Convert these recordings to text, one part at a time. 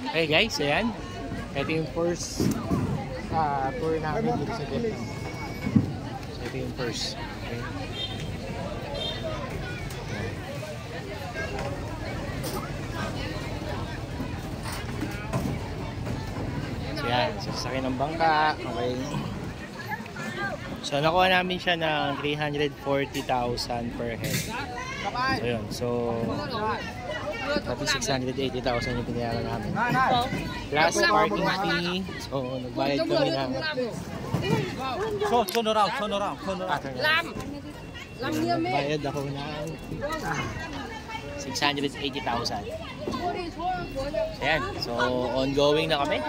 Hey guys, ayan. Ito yung first tour namin dito sa Vietnam. So ito yung first. Okay. So yan, sasakyan ng bangka. Okay. So nakuha namin siya ng 340,000 per head. So yun, so pati 680,000 yung pinayaran namin. Plus parking fee. So nagbayad kami ng nagbayad ako ng 680,000. Ayan, so ongoing na kami.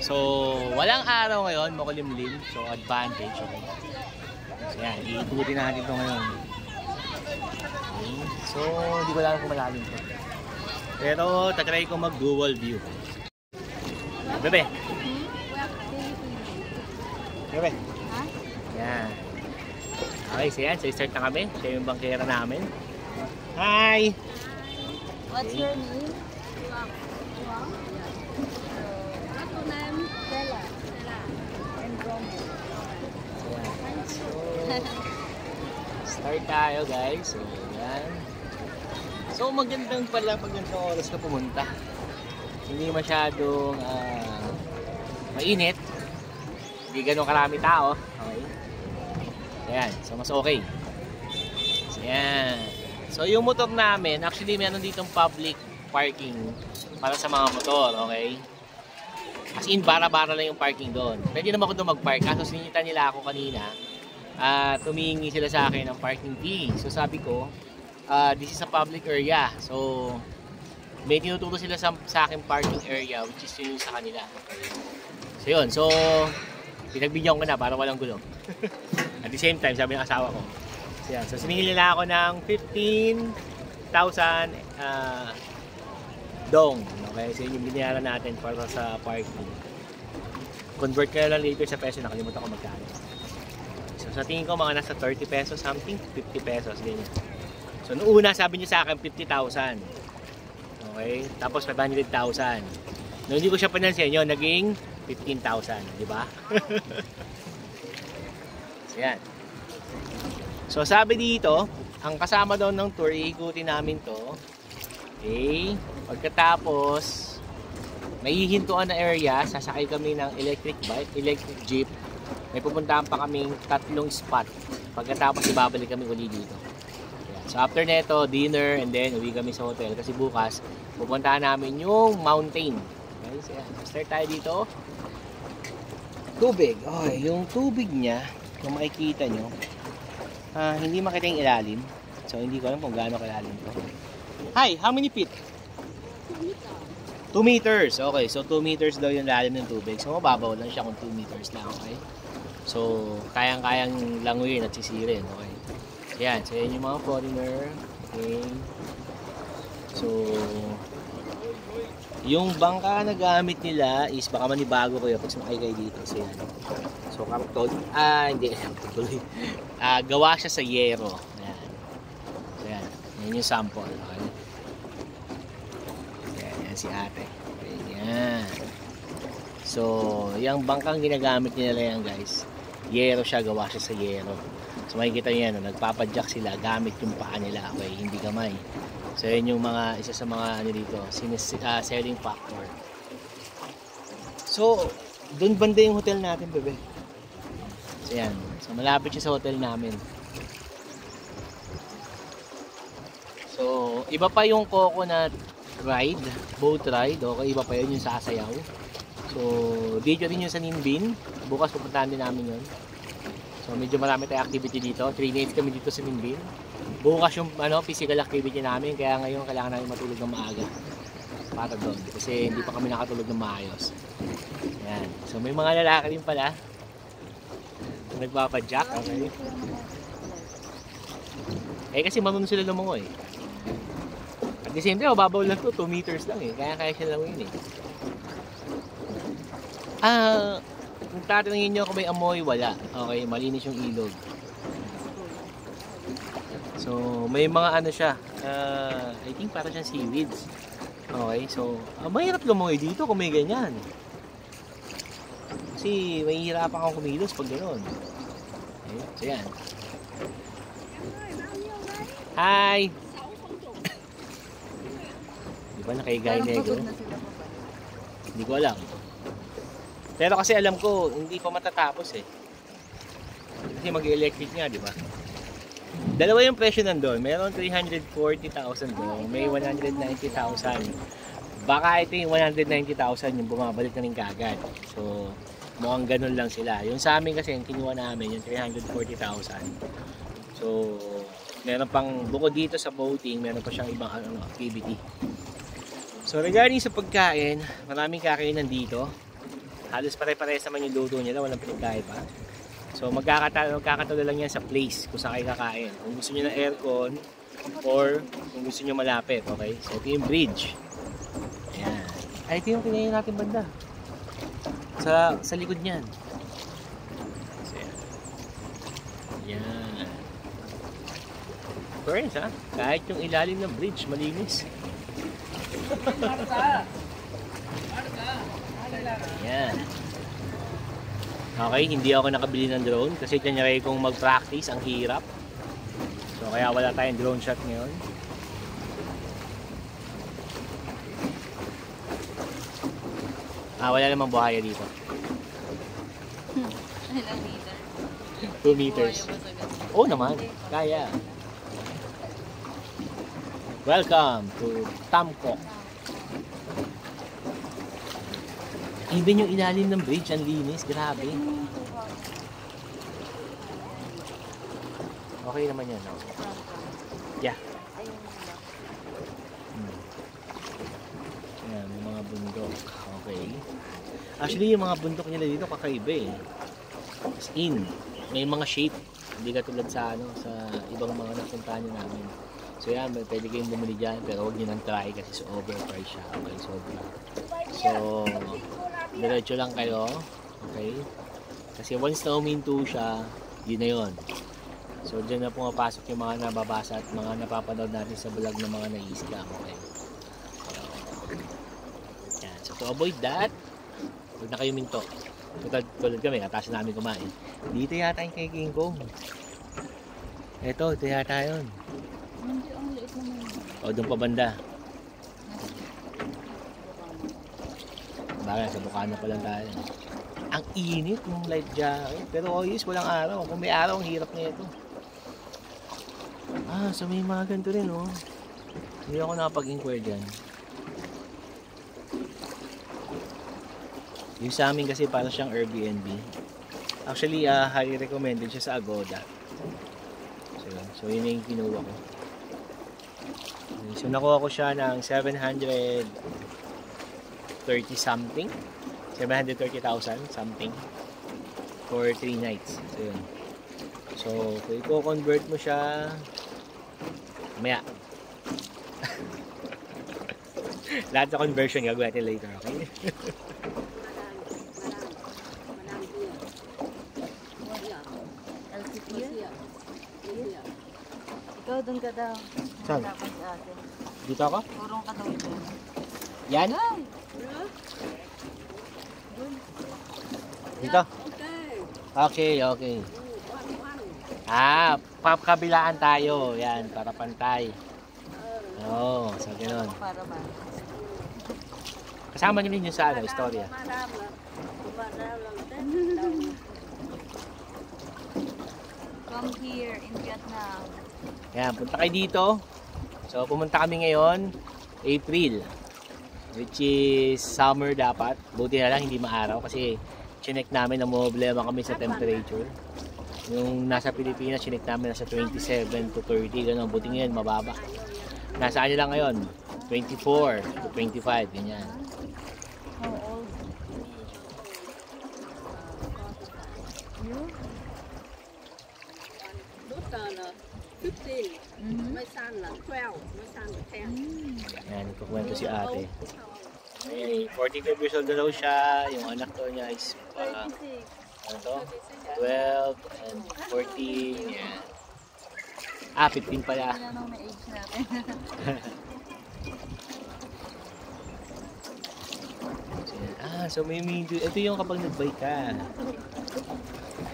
So walang araw ngayon, makulimlim. So advantage, okay. So yan, iikutin natin ito ngayon. Okay. So hindi ko lang kung malalim ito. Pero tatry ko mag dual view. Bebe. Bebe. Yan. Okay, so yan. So start na kami. Siya yung bangkera namin. Hi! What's your name? Stella. And Romo. So, start tayo guys. So, yan. So magandang pala pag ganitong oras ka pumunta. Hindi masyadong mainit. Hindi ganun karami tao. Okay. Ayan, so mas okay. So yan. So yung motor namin, actually meron ditong public parking para sa mga motor, okay? As in, bara-bara lang yung parking doon. Pwede naman ako doon mag-park. Kaso sinita nila ako kanina. Tumingi sila sa akin ng parking fee. So sabi ko, this is a public area. So may tinuturo sila sa akin parking area, which is yun sa kanila. So yun, so pinagbigyan ko na para walang gulo. At the same time, sabi ng asawa ko. So yan, so siningil nila ako ng 15,000 dong. Okay, so yun yung binayaran natin para sa parking. Convert ka lang later sa peso, nakalimutan ko magkano. So sa tingin ko mga nasa 30 pesos something, 50 pesos, ganyan. So noong una sabi niya sa akin 50,000. Okay? Tapos 500,000. Noong hindi ko siya pinansin yun, naging 15,000, di ba? So yan. So sabi dito, ang kasama daw ng tour, iikutin namin to. Okay? Pagkatapos, may hihintuan na area, sasakay kami ng electric bike, electric jeep. May pupuntahan pa kaming 3 spot. Pagkatapos ibabalik kami uli dito. So after neto, dinner and then uwi kami sa hotel kasi bukas pupuntahan namin yung mountain. Okay, so yan. Start tayo dito. Tubig. Okay, yung tubig niya, kung makikita nyo, hindi makita yung ilalim. So hindi ko alam kung gaano kalalim to. Hi, how many feet? 2 meters. Okay, so 2 meters daw yung lalim ng tubig. So mababaw lang siya kung 2 meters lang, okay? So kayang-kayang languyin at sisirin, okay? Yan, so yan yung mga foreigner. Okay. So yung bangka na gamit nila is baka manibago kayo pag sumakay kayo dito. So yan. So karton, hindi, tuloy. Gawa siya sa yero. Yan. So yan, yan yung sample. Okay. Yan, yan si ate. Okay, yan. So yung bangkang ginagamit nila yan guys, yero siya, gawa siya sa yero. So makikita nyo yan, nagpapadyak sila gamit yung paa nila, okay, hindi kamay. So yun yung mga, isa sa mga ano dito, selling factor. So doon banda yung hotel natin, bebe. So yan, so malapit siya sa hotel namin. So iba pa yung coconut ride, boat ride, okay, iba pa yun yung sasayaw. So dito rin yung sa Ninh Binh, bukas pupuntahan din namin yun. So medyo marami tayong activity dito. 3 nights kami dito sa Ninh Binh. Bukas yung physical activity namin, kaya ngayon kailangan namin matulog ng maaga para doon kasi hindi pa kami nakatulog ng maayos. Yan. So may mga lalaki rin pala nagpapadyak, okay? Eh kasi marunong sila lumangoy. At the same time, mababaw lang to, 2 meters lang eh. Kaya siya langoyin eh. Kung tatanungin nyo kung may amoy, wala. Okay, malinis yung ilog. So, may mga ano siya, I think para siyang seaweeds. Okay, so mahirap lumungoy dito kung may ganyan. Kasi mahihirapan akong kumilos pag gano'n. Okay, so yan. Hi! Di ba nakahigay negro? Hindi ko alam. Pero kasi alam ko, hindi pa matatapos eh. Kasi mag-electric nga, di ba? Dalawa yung presyo nandun. Meron 340,000 doon. May 190,000. Baka ito yung 190,000 yung bumabalik na rin kagad. So, mukhang ganun lang sila. Yung sa amin kasi, yung kinuha namin, yung 340,000. So, meron pang, bukod dito sa boating, meron pa siyang ibang activity. So, regarding sa pagkain, maraming kakainan dito. Halos pare-pares naman yung luto nila, walang pinagkain pa. So magkakatalo lang yan sa place kung saan kayo kakain. Kung gusto niyo ng aircon or kung gusto niyo malapit, okay? So ito yung bridge. Ayan. Ay, ito yung kinain natin banda. Sa likod niyan. So, ayan. Friends, ha? Kahit yung ilalim ng bridge, malinis. Ayan. Okay, hindi ako nakabili ng drone kasi tinry kong mag-practice, ang hirap. So kaya wala tayong drone shot ngayon. Wala namang buhaya dito. Ilang meter? 2 meters. Oo naman, kaya. Welcome to Tamco. Even yung ilalim ng bridge, ang linis, grabe. Okay naman yan, no? Yeah. Yan, may mga bundok. Okay. Actually, yung mga bundok nila dito kakaiba eh. As in, may mga shape. Hindi katulad sa sa ibang mga napuntahan nyo namin. So yan, pwede kayong bumili dyan, pero huwag nyo nang try kasi so overpriced siya. Okay, sobra. So, diretso lang kayo. Okay? Kasi once na huminto siya, yun na yun. So, dyan na pumapasok yung mga nababasa at mga napapanood natin sa vlog ng mga na-i-scam. Okay? Yan. So, to avoid that, huwag na kayo minto. Tulad kami, atas namin kumain. Dito yata yung kay King Kong. Ito yata yun. Hindi, ang liit naman. O, doon pa banda. Bakit? Sa Bukana pa lang tayo. Ang init ng light jacket. Pero oyos, walang araw. Kung may araw, ang hirap na ito. So may mga ganito rin, oh. Hindi ako nakapag-inquire dyan. Yung sa amin kasi para siyang Airbnb. Actually, highly recommended siya sa Agoda. So yun yung kinuha ko. So nakuha ko siya ng 730 something. 730,000 something for 3 nights. So yun. So kung i-convert mo siya mamaya. Lahat sa conversion gagawin natin later, okay? Ikaw doon ka daw. Saan? Hanapan si ate. Dito ako? Purong ka daw ito. Yan? Dito? Okay, okay. Kabilaan tayo. Yan, para pantay. Oo, so gano'n. Para ba? Kasama nyo rin yung sa istorya. Come here in Vietnam. Yan, punta kayo dito. So, pumunta kami ngayon, April. Which is summer dapat. Buti na lang, hindi maaraw. Kasi, chinek namin na problema kami sa temperature. Yung nasa Pilipinas, chinek namin nasa 27 to 30. Ganun, buti ngayon, mababa. Nasa ano lang ngayon? 24 to 25. Ganyan. How old? You? 15. My son 12. My son 10. Yan, nagkukwento si ate. Ay, 45 years old na daw siya. Yung anak daw niya is ano to? 12 and 14. Yan. Ah, 15 pala. Wala nang na-age natin. So may ito yung kapag nag-bike ka.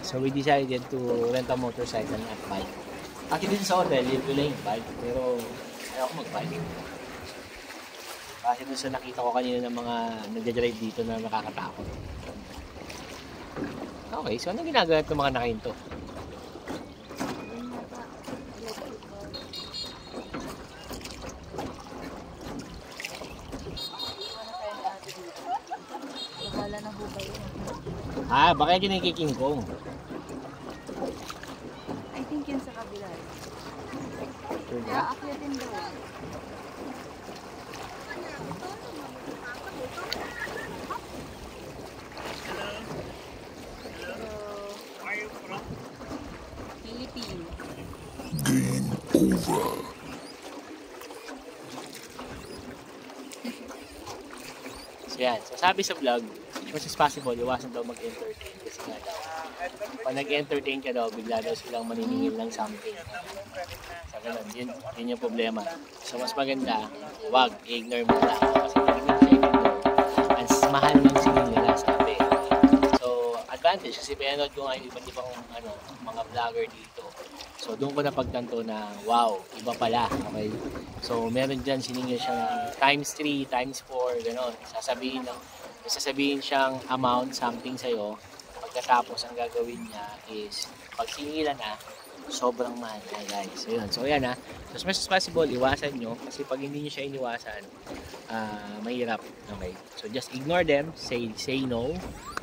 So we decided to rent a motorcycle at bike. Actually sa hotel, libre lang yung bike. Pero ayaw ko mag-bike. Kasi dun sa nakita ko kanina ng mga nagja-drive dito na nakakatakot. Okay, so anong ginagawa ng mga nakahinto? Wala na hubay yun. Ah, baka yung kinikiking kong. I think yun sa kabila. Sure Kaya ba? akyatin daw. Philippines. So yan, so sabi sa vlog, as much as possible, iwasan daw mag-entertain kasi nga daw. Pag nag-entertain ka daw, bigla daw silang maniningil ng something. So ganun, yun yung problema. So mas maganda, wag, i-ignore mo lang. Kasi pag hindi siya i-ignore, ang mahal ng singil nila, sabi. So advantage, kasi pinanood ko nga yung iba't ibang mga vlogger dito. So doon ko napagtanto na wow, iba pala, okay? So meron dyan siningil siya times 3, times 4, gano'n. Sasabihin siyang amount, something sa'yo. Pagkatapos ang gagawin niya is, pag singilan na, sobrang mahal na guys. So yun, so yan ha. So as much as possible, iwasan nyo. Kasi pag hindi nyo siya iniwasan, mahirap. Okay? So just ignore them, say no.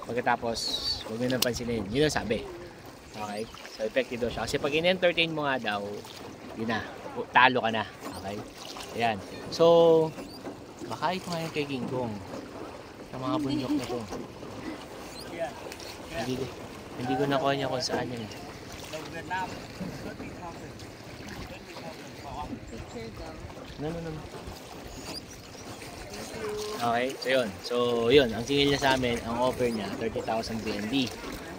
Pagkatapos, huwag nyo nang pansinin. Yun ang sabi. Okay? So, effective daw siya. Kasi pag in-entertain mo nga daw, yun na. Talo ka na. Okay? Ayan. So, baka ito nga yung kay King Kong. Sa mga bundok na to. Hindi ko nakuha niya kung saan yun. Picture daw. No. Okay, so yun. So, yun. Ang singil niya sa amin, ang offer niya, 30,000 BNB.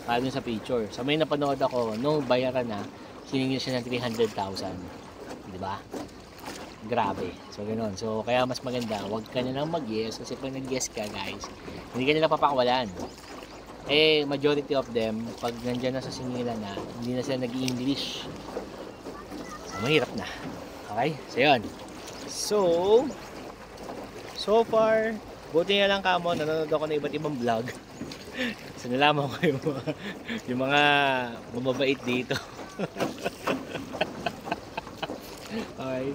Para dun sa picture. So, may napanood ako, nung bayaran na, siningil siya ng 300,000. Diba? Grabe. So, ganoon. So, kaya mas maganda, huwag ka na lang mag-yes. Kasi pag nag-yes ka, guys, hindi ka nila papakawalan. Eh, majority of them, pag nandyan na sa singilan na, hindi na sila nag-i-English. So, mahirap na. Okay? So, yun. So far, buti nga lang kamo, nanonood ako ng iba't ibang vlog. So, nalaman ko yung mga mababait dito. Okay.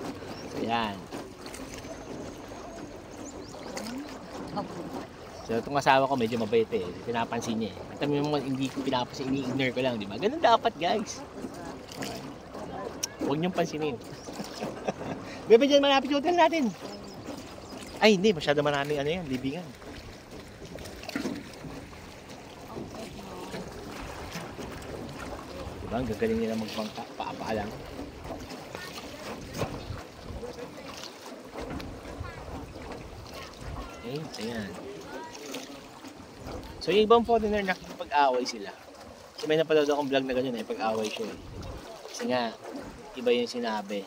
So, yan. So, itong asawa ko medyo mabait eh. Pinapansin niya eh. At mo hindi ko pinapansin, ini-ignore ko lang, di ba? Ganun dapat, guys. Okay. Huwag niyong pansinin. Bebe, dyan malapit yung hotel natin. Ay, hindi. Masyado maraming libingan. Diba? Ang gagaling nila magpangka. Paapa lang. Okay, so yan. So yung ibang foreigner nakikipag-away sila. Kasi may napanood akong vlog na ganyan pag-away siya eh. Kasi nga, iba yung sinabi.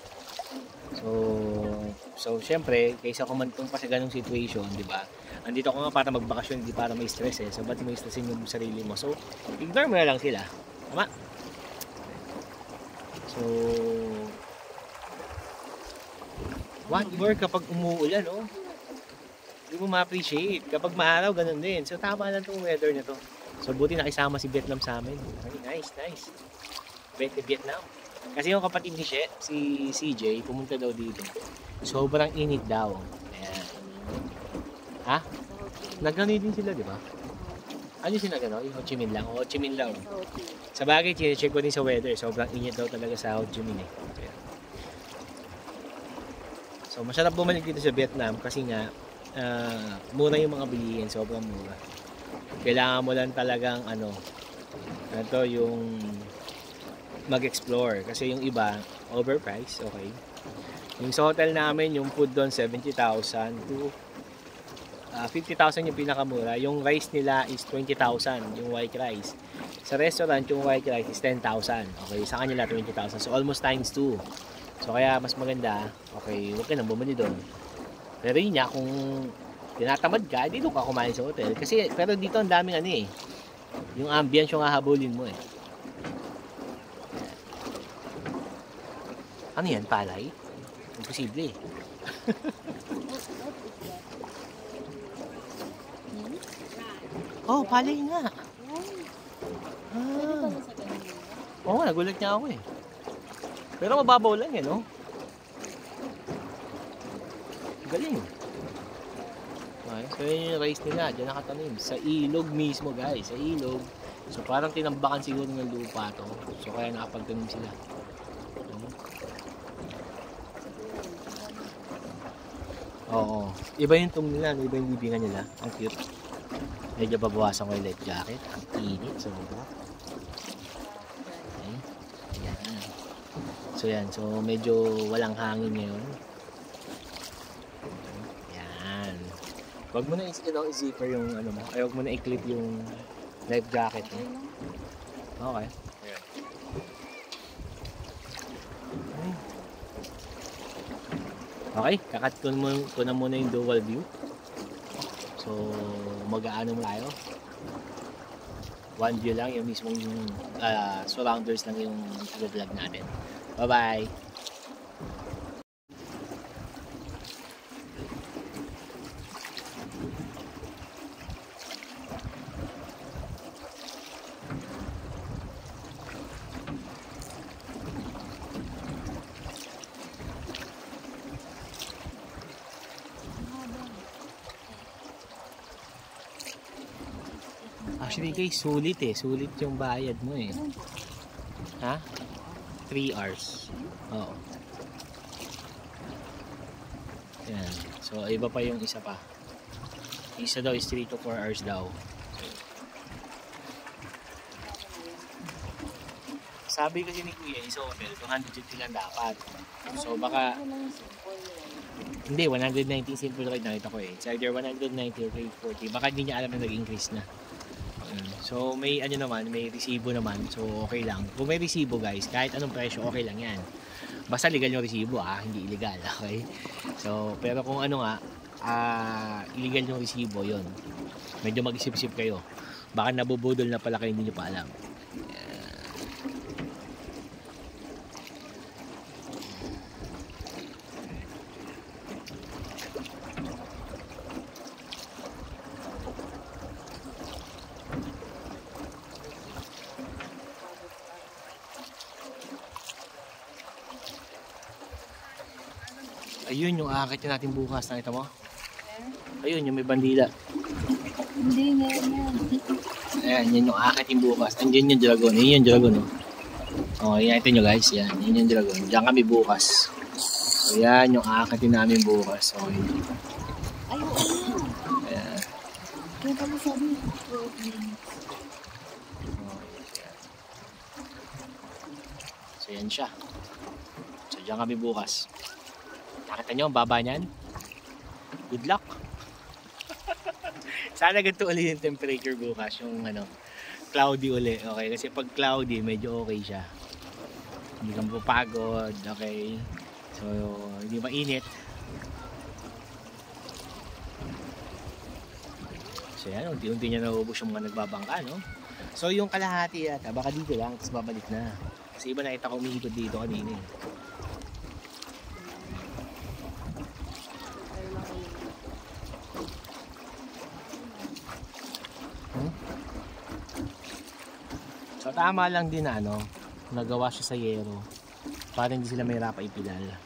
So syempre, kaysa kumantong pa sa ganung situation, di ba? Andito ko nga para magbakasyon, hindi para may stress eh. So ba't may stressin yung sarili mo? So, ignore mo na lang sila. Tama? So, what more kapag umuulan, oh? Hindi mo ma-appreciate. Kapag maaraw, ganun din. So, tama lang itong weather na to. So, buti nakisama si Vietnam sa amin. Okay, nice. Vietnam. Kasi yung kapatid ni si CJ, pumunta daw dito. Sobrang init daw. Ayan. Ha? Naganoy din sila, di ba? Ano sila gano'n? Ho Chi Minh lang? Ho Chi Minh lang. Sa bagay, check ko din sa weather. Sobrang init daw talaga sa Ho Chi Minh eh. So, masarap bumalik dito sa Vietnam kasi nga, mura yung mga bilihin. Sobrang mura. Kailangan mo lang talagang yung mag-explore. Kasi yung iba, overpriced. Okay. Yung sa hotel namin, yung food doon, 70,000 to 50,000 yung pinakamura. Yung rice nila is 20,000, yung white rice. Sa restaurant, yung white rice is 10,000. Okay, sa kanila 20,000. So almost times 2. So kaya mas maganda, okay, huwag ka nang bumili doon. Pero yun nga, kung tinatamad ka, di doon ka kumain sa hotel. Kasi, pero dito ang daming ano eh. Yung ambience yung hahabulin mo eh. Ano yan, palay? Imposible eh. Oh, palay nga. Ah. Oo, nagulat niya ako eh. Pero mababaw lang yan, no? Galing. Okay, so yun yung rice nila, dyan nakatanim. Sa ilog mismo guys, sa ilog. So parang tinambakan siguro ng lupa to. So kaya nakapagtanim sila. Oo. Iba yung tong nila, iba yung libingan nila. Ang cute. Medyo babawasan ko yung life jacket. Ang init, so okay. Ayan. So yan, so medyo walang hangin ngayon. Yan. Huwag mo na i-zipper yung ano mo. Ay, huwag mo na i-clip yung life jacket mo. Okay. Ayan. Okay, kakat ko na muna yung dual view. So, mag-aano mo tayo. One view lang, yung mismong surrounders lang yung vlog natin. Bye-bye! Actually guys, sulit eh. Sulit yung bayad mo eh. Ha? 3 hours. Oo. Yan. So, iba pa yung isa pa. Isa daw is 3 to 4 hours daw. Sabi kasi ni Kuya, isa hotel, 250 lang dapat. So, baka... Hindi, 190 simple ride nakita ko eh. It's either 190 or 340. Baka hindi niya alam na nag-increase na. So may ano naman, may resibo naman. So okay lang. Kung may resibo guys, kahit anong presyo, okay lang yan. Basta legal yung resibo hindi illegal, okay? So pero kung ano nga, illegal yung resibo, yon. Medyo mag-isip-isip kayo. Baka nabubudol na pala kayo, hindi nyo pa alam. Ayun yung aakitin natin bukas, nakita mo? Ayun yung may bandila. Hindi nga yan. Ayan, yun yung aakitin bukas. Andiyan yung dragon. Yun yung dragon, oh. Oh, yan ito nyo guys. Yan, yun yung dragon. Diyan kami bukas. So yan yung aakitin namin bukas. Okay. Ayun, ayun. Ayan. Kaya pala sabi. So yan siya. So diyan kami bukas. Nakita nyo ang baba niyan? Good luck! Sana ganito ulit yung temperature bukas, yung ano, cloudy ulit, okay? Kasi pag cloudy, medyo okay siya. Hindi kang papagod, okay? So, hindi mainit. So yan, unti-unti niya naubos yung mga nagbabangka, no? So yung kalahati yata, baka dito lang, tapos babalik na. Kasi iba nakita ko umihikot dito kanina eh. So tama lang din na ano, nagawa siya sa yero para hindi sila mahirapan ipilal.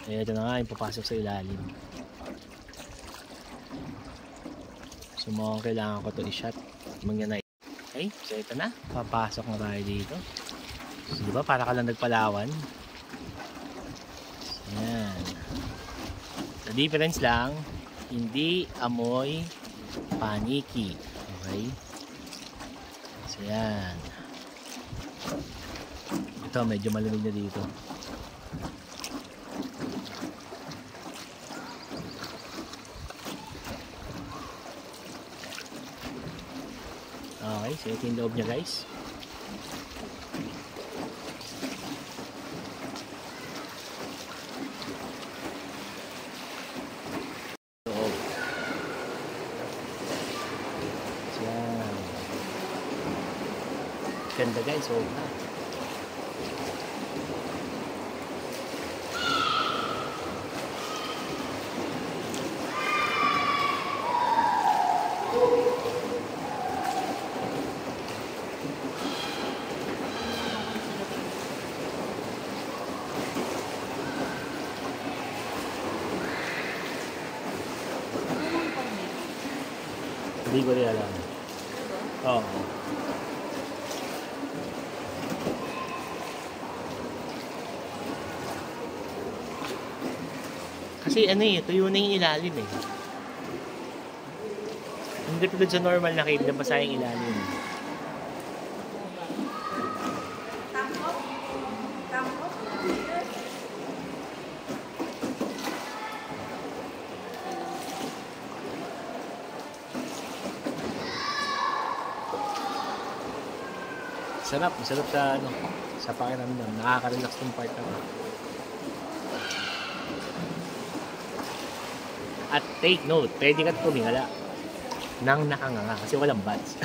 Kaya ito na nga yung papasok sa ilalim. So mukhang kailangan ko ito i-shot. Okay, so ito na. Papasok na tayo dito. Di ba? Para ka lang nagpalawan. Yan. The difference lang, hindi amoy paniki. Okay? So yan. Ito, medyo malamig na dito. Okay, so ito yung loob niya, guys. Loob. Yan. Ganda, guys. So, hindi ko rin alam. Oo. Kasi ano eh, tuyo na yung ilalim eh. Hindi tulad sa normal na cave na basa yung ilalim. Masarap sa ano, sa pakiramdam. Nakaka-relax tong part na to. At take note, pwede ka tumingala nang nakanganga kasi walang bats.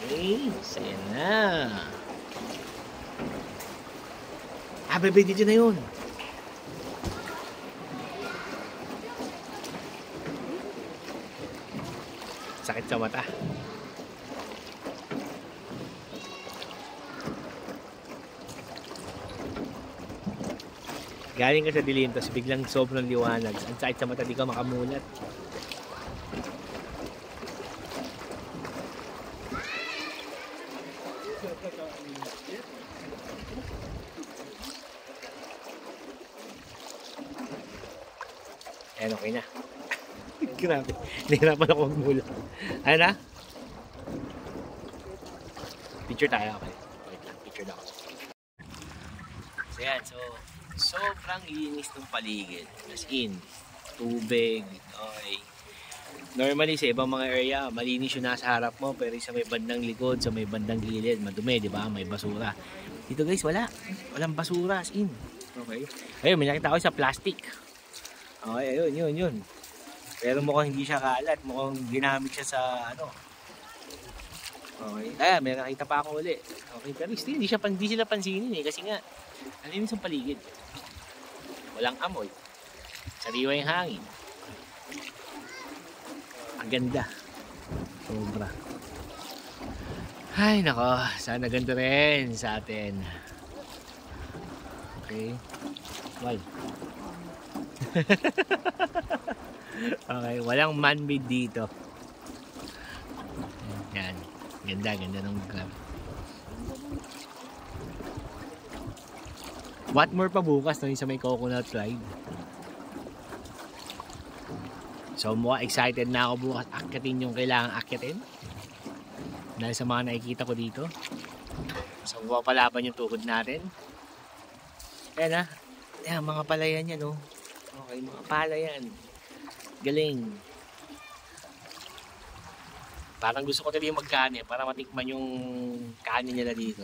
Okay, saya na. Bebe, dito na yun. Sakit sa mata. Galing ka sa dilim, tapos biglang sobrang liwanag. Ang sakit sa mata, di ka makamulat. Ayan, okay na. Grabe. Nahirapan ako magmula. Ano na? Picture tayo. Okay. Wait lang. Picture na ako. So yan. So, sobrang linis ng paligid. As in, tubig. Okay. Normally sa ibang mga area, malinis yung nasa harap mo. Pero sa may bandang likod, sa may bandang gilid, madumi, di ba? May basura. Dito guys, wala. Walang basura. As in. Okay. Ayun, may nakita ko sa plastic. Okay, yun. Pero mukhang hindi siya kalat, mukhang ginamit siya sa ano. Okay. May nakita pa ako uli. Okay, pero still hindi sila pansinin eh kasi nga ang linis ng paligid. Walang amoy. Sariwa yung hangin. Ang ganda. Sobra. Ay nako, sana ganito rin sa atin. Okay. Well. Okay, walang man-made dito. Yan. Ganda ng lugar. What more pa bukas no, yung sa may coconut slide. So, excited na ako bukas akyatin yung kailangang akyatin. Dahil sa mga nakikita ko dito. So, mapapalaban yung tuhod natin. Ayan ha. Ayan, mga palayan yan oh. Okay, mga palayan. Galing. Parang gusto ko talaga magkani para matikman yung kanin nila dito.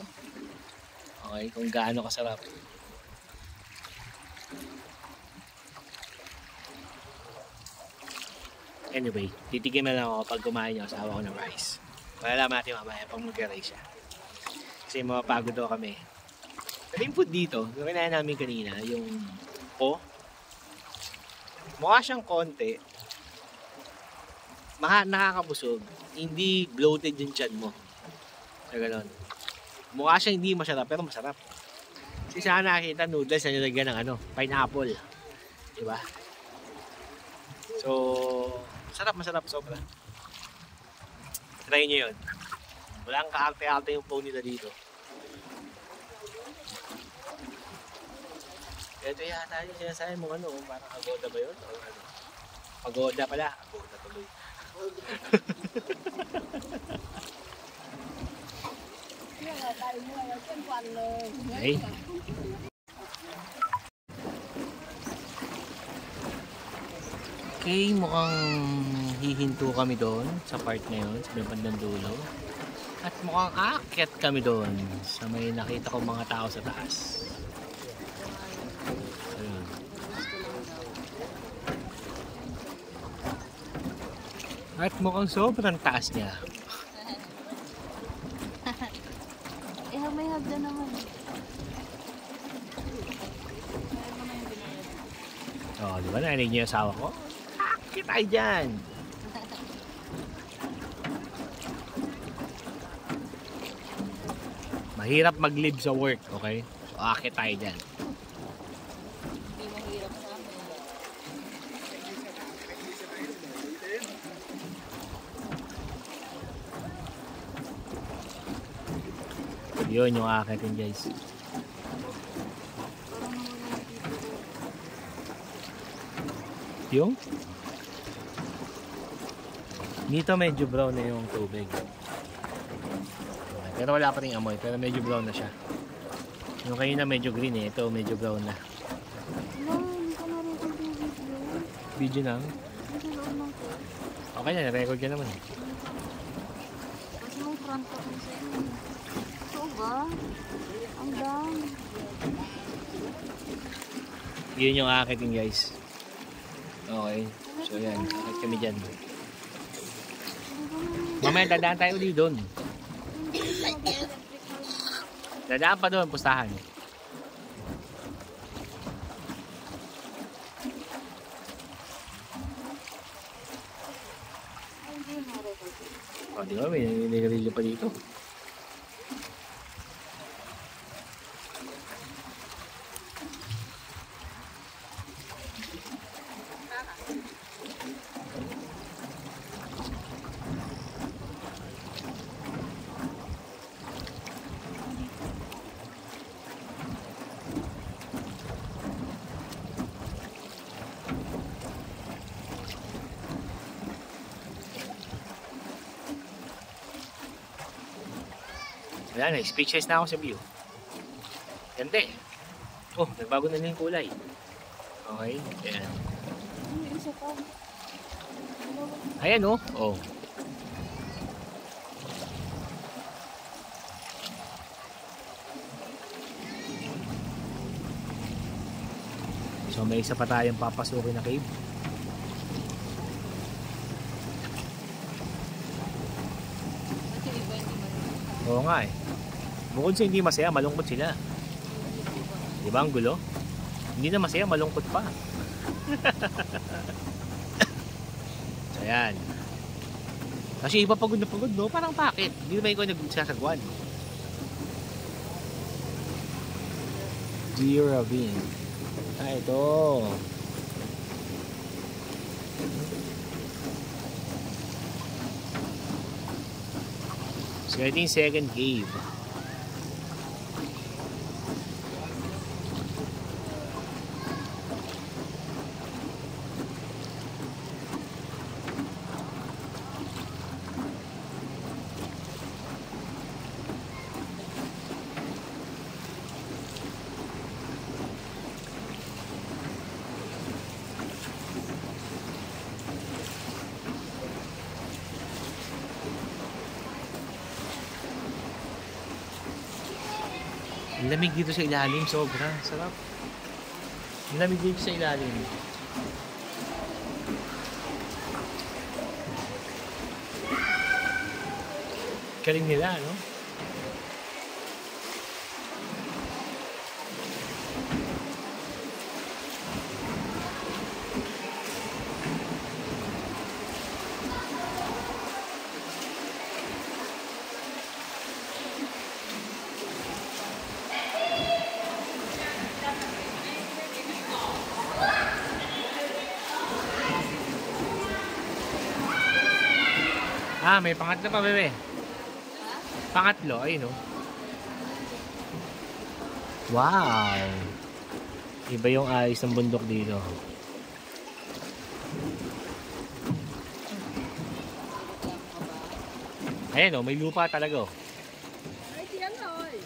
Okay, kung gaano kasarap. Anyway, titigim na lang ako pag kumain yung asawa ko ng rice. Malalaman natin mamaya pag mag-rice siya. Kasi mapapagod daw kami. Pero yung food dito, yung kinain namin kanina, yung po, mukha siyang konti, nakakabusog, hindi bloated yung tiyan mo. So, gano'n. Mukha siyang hindi masarap, pero masarap. Kasi sana nakita noodles na nilagyan ng pineapple. Diba? So, masarap sobra. Try nyo yun. Walang kaarte-arte yung phone nila dito. Ito yata yung sinasabi mo ano, parang Agoda ba yun? O ano? Pagoda pala. Agoda tuloy. Okay. Okay, mukhang hihinto kami doon sa part na yun, sa may bandang dulo. At mukhang aakyat kami doon sa may nakita ko mga tao sa taas. Ayun. At mukhang sobrang taas niya. May hagdan naman. Oh, di ba narinig niyo yung asawa ko? Aakyat tayo dyan! Mahirap mag-live sa work, okay? So, aakyat tayo dyan. Hindi mahirap sa amin. Yun yung aakitin guys. Yung? Dito medyo brown na yung tubig. Pero wala pa rin amoy, pero medyo brown na siya. Yung kayo na medyo green eh, ito medyo brown na. Hindi ka na-record yung video. Video lang? Kasi loob ng ko. Okay na, record ka naman eh. Kasi may front pa rin sa inyo. Ito ba? Ang dami. Yun yung aakitin guys. Okay, so yan, akit kami dyan. Mamaya dadaan tayo ulit doon. Dadaan pa doon, pustahan. O, di ba? May niligarilyo pa dito. Wala na, speechless na ako sa view. Ganda eh. Oh, nagbago na yung kulay. Okay, ayan. May isa pa. Ayan oh. Oh. So may isa pa tayong papasukin na cave. Kasi iba hindi man. Oo nga eh. Bukod sa hindi masaya, malungkot sila. Di ba ang gulo? Hindi na masaya, malungkot pa. So yan. Kasi iba pagod na pagod, no? Parang bakit? Hindi naman ikaw nagsasagwan. Dear Ravine. Ah, ito. So, ito yung second cave. Ang lamig dito sa ilalim, sobra. Sarap. Ang lamig dito sa ilalim. Galing nila, no? Ah, may pangatlo pa, bebe. Pangatlo, ayun, oh. Wow! Iba yung ayos ng bundok dito. Ayan, oh, may lupa talaga, oh. Mấy tiếng rồi.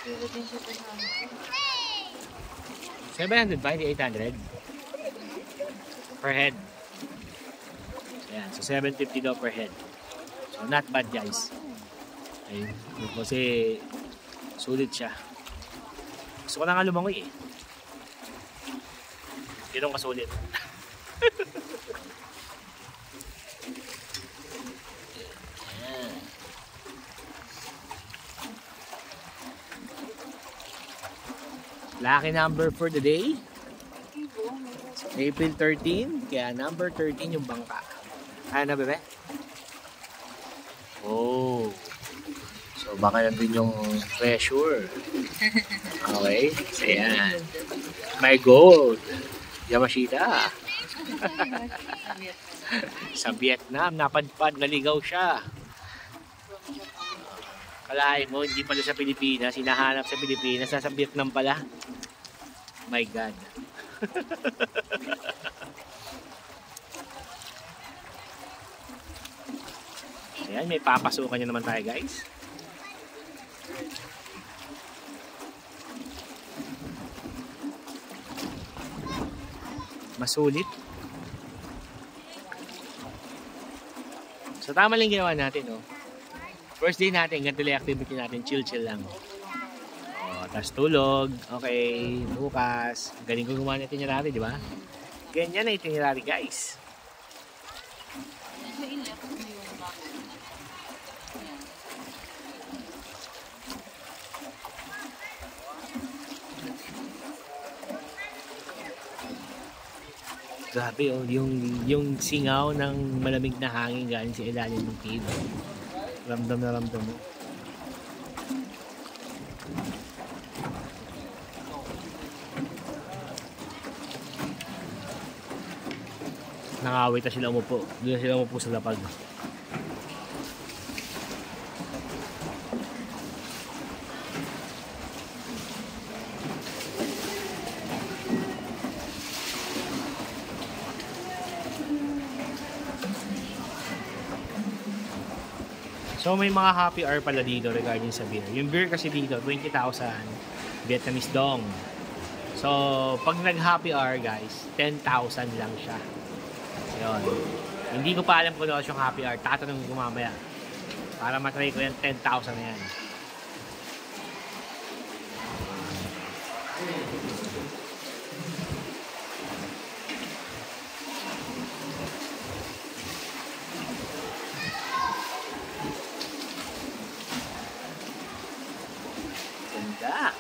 Dito din siya 700 ba? Hindi 800? Per head. Ayan, so 750 daw per head. So not bad, guys. Ayun, kasi sulit siya. Gusto ko na nga lumangoy eh. Ganun kasulit. Lucky number for the day. April 13. Kaya number 13 yung bangka. Ano na, bebe? Oh. So baka nandun yung treasure. Okay. So yan. My gold. Yamashita. Sa Vietnam, napadpad, naligaw siya. Kalahin mo, hindi pala sa Pilipinas, hinahanap sa Pilipinas, nasa Vietnam pala. My God. Ayan, may papasukan nyo naman tayo, guys. Masulit. So tama lang ginawa natin, no? First day natin, ganito lang activity natin, chill-chill lang. O, tapos tulog, okay, bukas. Galing ko gumawa ng itinerary, di ba? Ganyan na itinerary, guys. Grabe, oh, yung singaw ng malamig na hangin galing sa ilalim ng cave. Ramdam na ramdam mo. Nangawit na sila umupo. Doon na sila umupo sa lapag. So may mga happy hour pala dito regarding sa beer. Yung beer kasi dito, 20,000 Vietnamese dong. So pag nag-happy hour guys, 10,000 lang siya. Ayun. Hindi ko pa alam kung ano yung happy hour. Tatanong ko mamaya. Para matry ko yung 10,000 na yan. Ganda.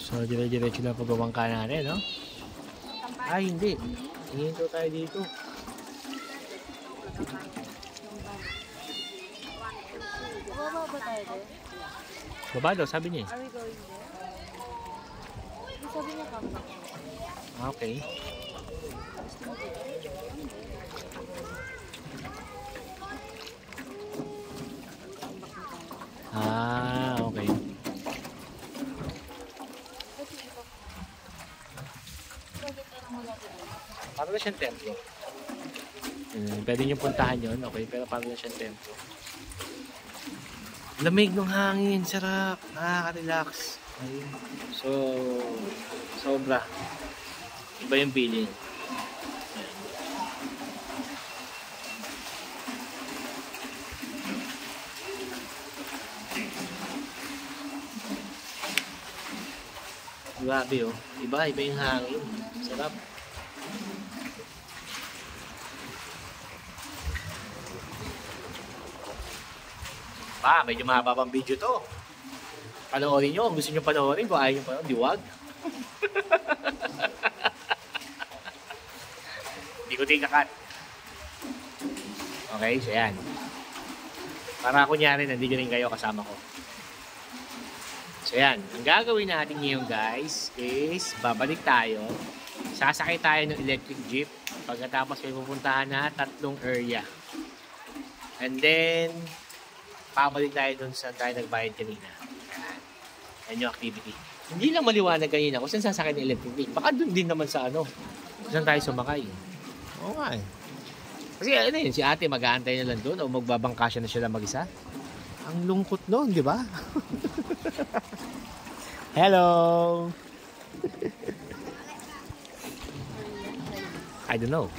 So, dire-diretso na pagbabangka natin, no? Ay, hindi. Hihinto tayo dito. Baba ba tayo doon? Baba daw, sabi niya. Are we going there? Sabi niya come back. Okay. Ah, okay. Para na siyang templo. Pwede nyo puntahan yun, okay? Pero para na siyang templo. Lamig ng hangin, sarap. Nakaka-relax. Ayun. So, sobra. Iba yung feeling. Grabe oh. Iba yung hangin. Sarap. Medyo mahaba pang video to. Panoorin nyo kung gusto nyo panoorin. Kung ayaw nyo panoorin, diwag. Hindi ko tingkakat. Okay, so yan. Para kunyari, nandito rin kayo kasama ko. So yan, ang gagawin natin ngayon guys is babalik tayo. Sasakay tayo ng electric jeep. Pagkatapos may pupuntahan na 3 area. And then, pabalik tayo dun sa tayo nagbayad kanina. Yan. Yan yung activity. Hindi lang maliwanag kanina kung saan sasakay ng electric jeep. Baka dun din naman sa ano. Kung saan tayo sumakay. Oo nga eh. Kasi ano yun, si ate mag-aantay na lang dun o magbabangka siya na sila mag-isa. Ang lungkot nun, di ba? Hello! I don't know.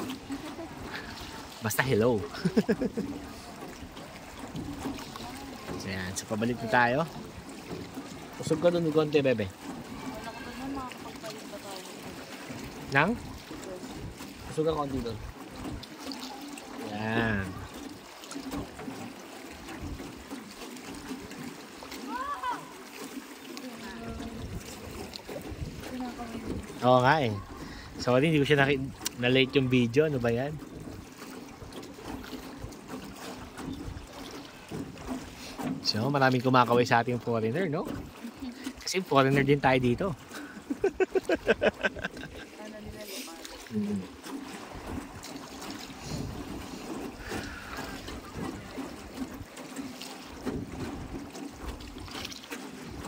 Basta hello. So yan, so pabalik na tayo. Usog ka dun ng konti, bebe. Wala ko ba na makakapagpalit ba tayo? Nang? Usog ka konti dun. Yan. Oo nga eh. Sorry, hindi ko siya na-late yung video. Ano ba yan? So, maraming kumakaway sa ating foreigner, no? Kasi foreigner din tayo dito.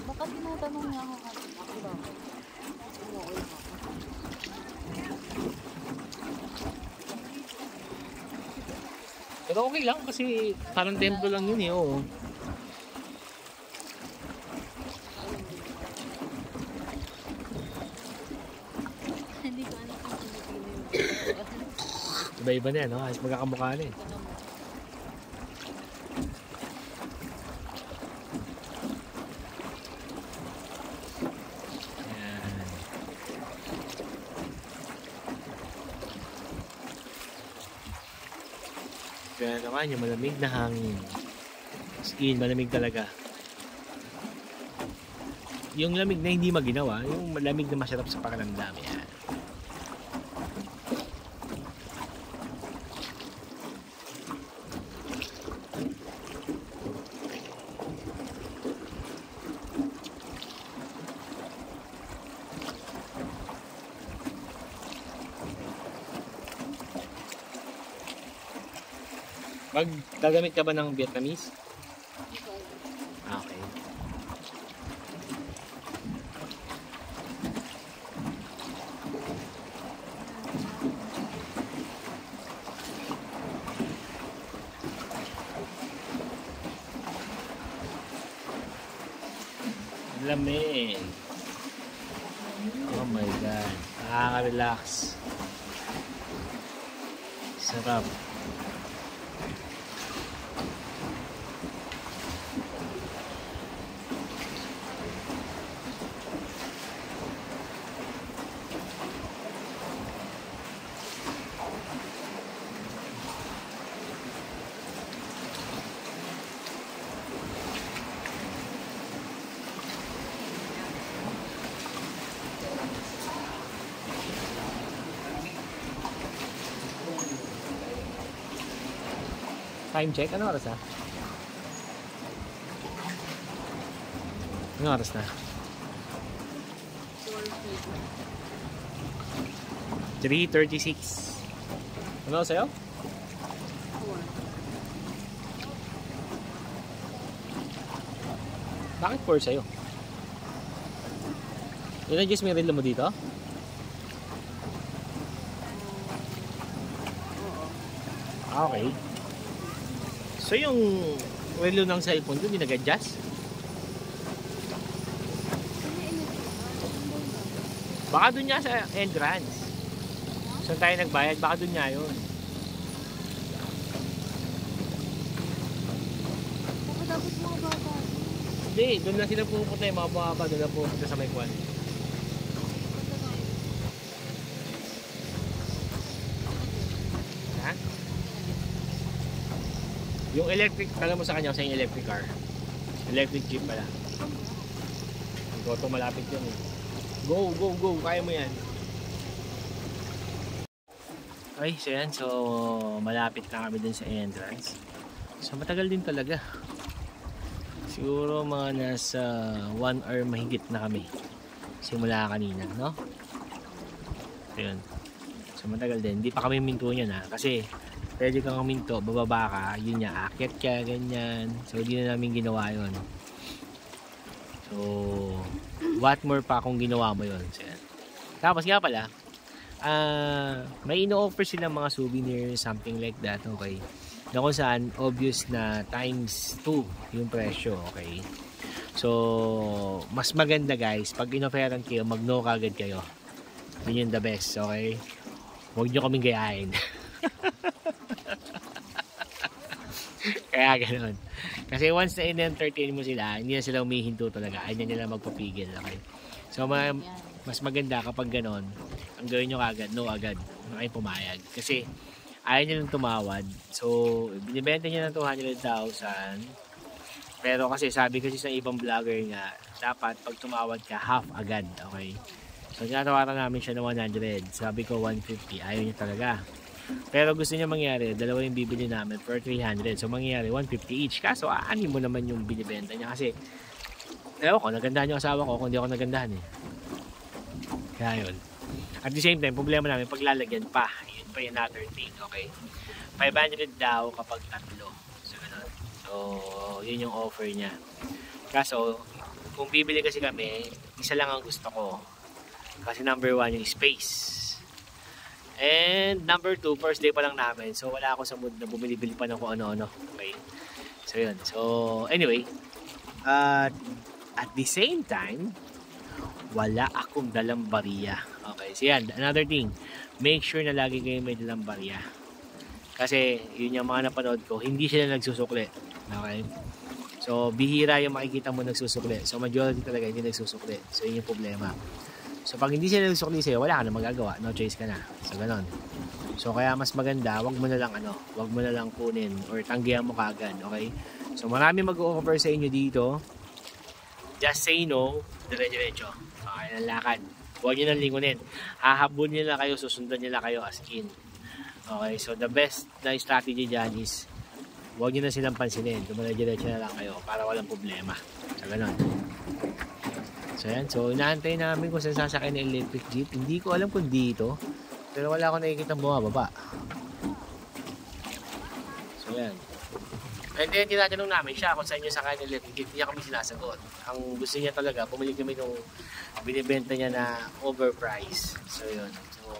Bakit tinatanong niya ako kasi ako ba? Oo. Pero okay lang kasi parang templo lang yun eh. Oo. Hindi ko alam kung Pilipino yun. Iba-iba na yan, no? Ayos magkakamukha na eh. Ayan. Kaya naman yung malamig na hangin. Skin, malamig talaga. Yung lamig na hindi maginawa, yung malamig na masarap sa pakiramdam. Yan. Gagamit ka ba ng Vietnamese? Okay. Lamig. Oh my God. Nakaka-relax. Sarap. Time check? Ano oras na? Ano oras na? 3:36. Ano sa'yo? 4. Bakit 4 sa'yo? Yun ang just may relo mo dito? Okay. So yung relo ng cellphone doon, di nag-adjust? Baka doon niya sa entrance. Saan tayo nagbayad? Baka doon niya yun. Tapos mga bata. Hindi, doon na sila pupunta yung mga baba, doon na pupunta sa may kwan. Ha? Yung electric, kala mo sa kanya sa yung electric car. Electric jeep pala. Goto malapit yun eh. Go, go, go. Kaya mo yan. Okay, so yan. So, malapit na kami dun sa entrance. So, matagal din talaga. Siguro mga nasa 1 hour mahigit na kami. Simula kanina, no? So, yun. So, matagal din. Hindi pa kami minto niyan ha. Kasi, pwede kang minto, bababa ka, yun niya, akit ka, ganyan. So, hindi na namin ginawa yun. So, what more pa kung ginawa mo yun. So, yan. Tapos nga pala, may ino-offer silang mga souvenirs, something like that, okay? Na kung saan, obvious na times 2 yung presyo, okay? So, mas maganda guys, pag inoferan kayo, mag-no kagad kayo. Yun yung the best, okay? Huwag nyo kaming gayahin. Kaya ganoon. Kasi once na in-entertain mo sila, hindi na sila umihinto talaga. Ayaw nila magpapigil, okay? So, mas maganda kapag ganoon, ang gawin nyo agad, no agad, na kayo pumayag. Kasi, ayaw nyo lang tumawad. So, binibenta nyo ng 200,000. Pero kasi sabi kasi sa ibang vlogger nga, dapat pag tumawad ka, half agad, okay? So, tinatawaran namin siya ng 100. Sabi ko 150. Ayaw niya talaga. Pero gusto niya mangyari, dalawa yung bibili namin for 300. So, mangyari 150 each. Kaso, aanin mo naman yung binibenta niya. Kasi, ewan ko, nagandahan yung asawa ko kung di ako nagandahan eh. Kaya yun. At the same time, problema namin, paglalagyan pa. Yun pa yung another thing, okay? 500 daw kapag tatlo. So, ganun. So, yun yung offer niya. Kaso, kung bibili kasi kami, isa lang ang gusto ko. Kasi number 1 yung space. And number 2, first day pa lang namin. So wala ako sa mood na bumili-bili pa ng kung ano-ano. Okay. So yun. So anyway. At the same time, wala akong dalang bariya. Okay. So yan. Another thing. Make sure na lagi kayo may dalang bariya. Kasi yun yung mga napanood ko. Hindi sila nagsusukli. Okay. So bihira yung makikita mo nagsusukli. So majority talaga hindi nagsusukli. So yun yung problema. So, pag hindi sila nagsukli sa'yo, wala ka na magagawa. No choice ka na. So, ganon. So, kaya mas maganda, wag mo na lang kunin or tanggihan mo kagad. Okay? So, marami mag-o-offer sa inyo dito. Just say no, dire-diretso. Okay, ng lakad. Huwag nyo nang lingunin. Hahabon nila kayo, susundan nila kayo as in. Okay, so the best na strategy dyan is huwag nyo na silang pansinin. Dumire-diretso na lang kayo para walang problema. So, ganon. So yan, so inaantay namin kung saan sasakay na electric jeep. Hindi ko alam kung dito, pero wala akong nakikita bumababa. So yan. And then tinatanong namin siya kung saan yung sakay na electric jeep. Hindi niya kami sinasagot. Ang gusto niya talaga, pumili kami nung binibenta niya na overpriced. So yun. So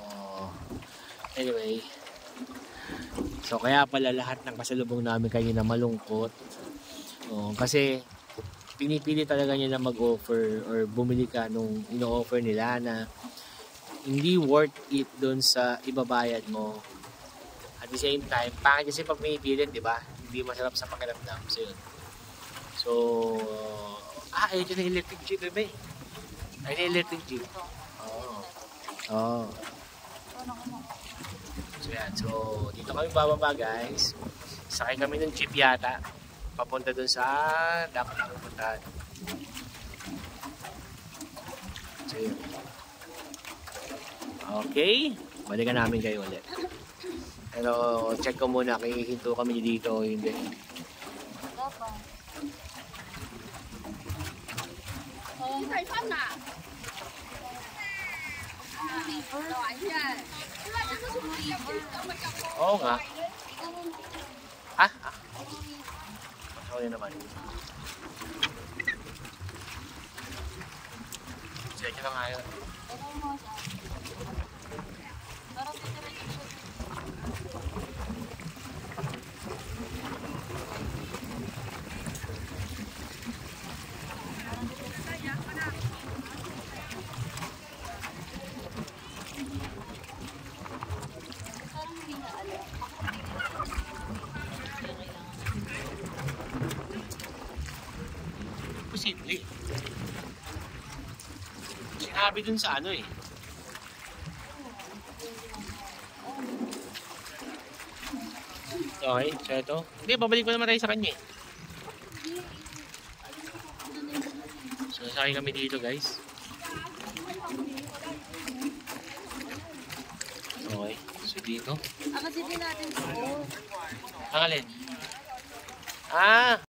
anyway. So kaya pala lahat ng kasalubong namin kanina malungkot. Kasi pinipili talaga niya na mag-offer or bumili ka nung ino-offer nila na hindi worth it doon sa ibabayad mo. At the same time, pangit kasi pag pinipilit, di ba? Hindi masarap sa pakiramdam. So, yun. So, ito na electric jeep, bebe. Ay, na electric jeep. Oo. So, yan. So, dito kami bababa, guys. Sakay kami ng jeep yata. Papunta dun sa dapat na pupuntahan. So, yun. Okay. Balikan namin kayo ulit. Pero check ko muna kung hihinto kami dito o hindi. Oo nga. Sorry naman. Check na nga yun. Posible. Sinabi dun sa ano eh. Okay, so ito. Hindi, babalik ko naman tayo sa kanya eh. So, sakay kami dito guys. Okay, so dito. Kasi din natin suot. Ang alin? Ah!